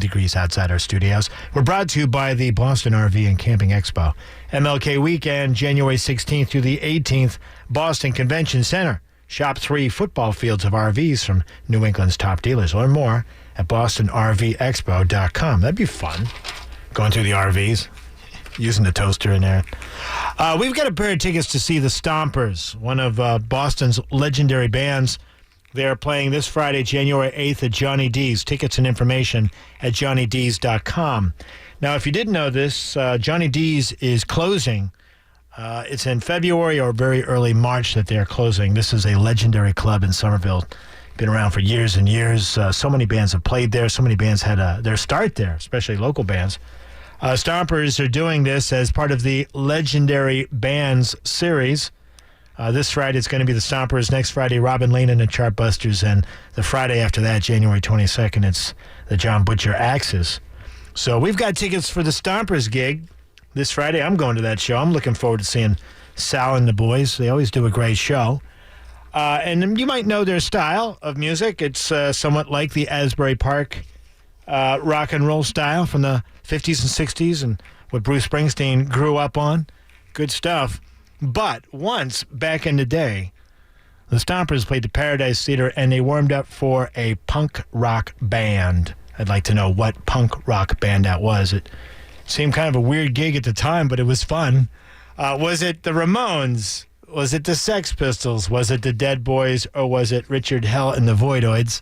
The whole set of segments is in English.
degrees outside our studios. We're brought to you by the Boston RV and Camping Expo. MLK weekend, January 16th through the 18th, Boston Convention Center. Shop 3 football fields of RVs from New England's top dealers. Learn more at bostonrvexpo.com. That'd be fun, going through the RVs, using the toaster in there. We've got a pair of tickets to see the Stompers, one of Boston's legendary bands. They're playing this Friday, January 8th at Johnny D's. Tickets and information at johnnyd's.com. Now, if you didn't know this, Johnny D's is closing. It's in February or very early March that they're closing. This is a legendary club in Somerville. Been around for years and years. So many bands have played there. So many bands had their start there, especially local bands. Stompers are doing this as part of the Legendary Bands series. This Friday, it's going to be the Stompers. Next Friday, Robin Lane and the Chartbusters. And the Friday after that, January 22nd, it's the John Butcher Axes. So we've got tickets for the Stompers gig this Friday. I'm going to that show. I'm looking forward to seeing Sal and the boys. They always do a great show. And you might know their style of music. It's somewhat like the Asbury Park rock and roll style from the 50s and 60s and what Bruce Springsteen grew up on. Good stuff. But once, back in the day, the Stompers played the Paradise Theater, and they warmed up for a punk rock band. I'd like to know what punk rock band that was. It seemed kind of a weird gig at the time, but it was fun. Was it the Ramones? Was it the Sex Pistols? Was it the Dead Boys? Or was it Richard Hell and the Voidoids?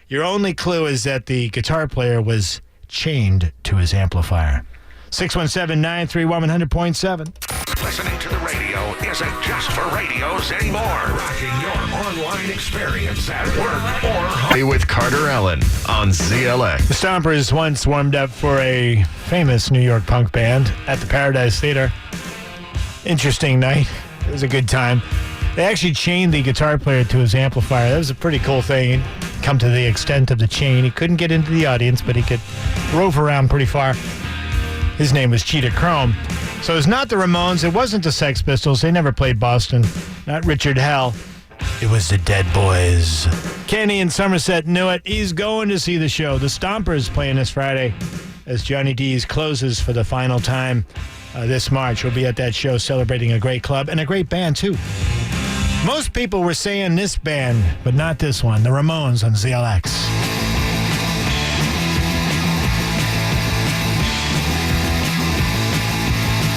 Your only clue is that the guitar player was chained to his amplifier. 617-931-100.7. Listening to the radio isn't just for radios anymore. Rocking your online experience at work or home. With Carter Allen on ZLX. The Stompers once warmed up for a famous New York punk band at the Paradise Theater. Interesting night. It was a good time. They actually chained the guitar player to his amplifier. That was a pretty cool thing. He'd come to the extent of the chain. He couldn't get into the audience, but he could rove around pretty far. His name was Cheetah Chrome. So it's not the Ramones. It wasn't the Sex Pistols. They never played Boston. Not Richard Hell. It was the Dead Boys. Kenny in Somerset knew it. He's going to see the show. The Stompers playing this Friday as Johnny D's closes for the final time this March. We'll be at that show celebrating a great club and a great band, too. Most people were saying this band, but not this one. The Ramones on ZLX.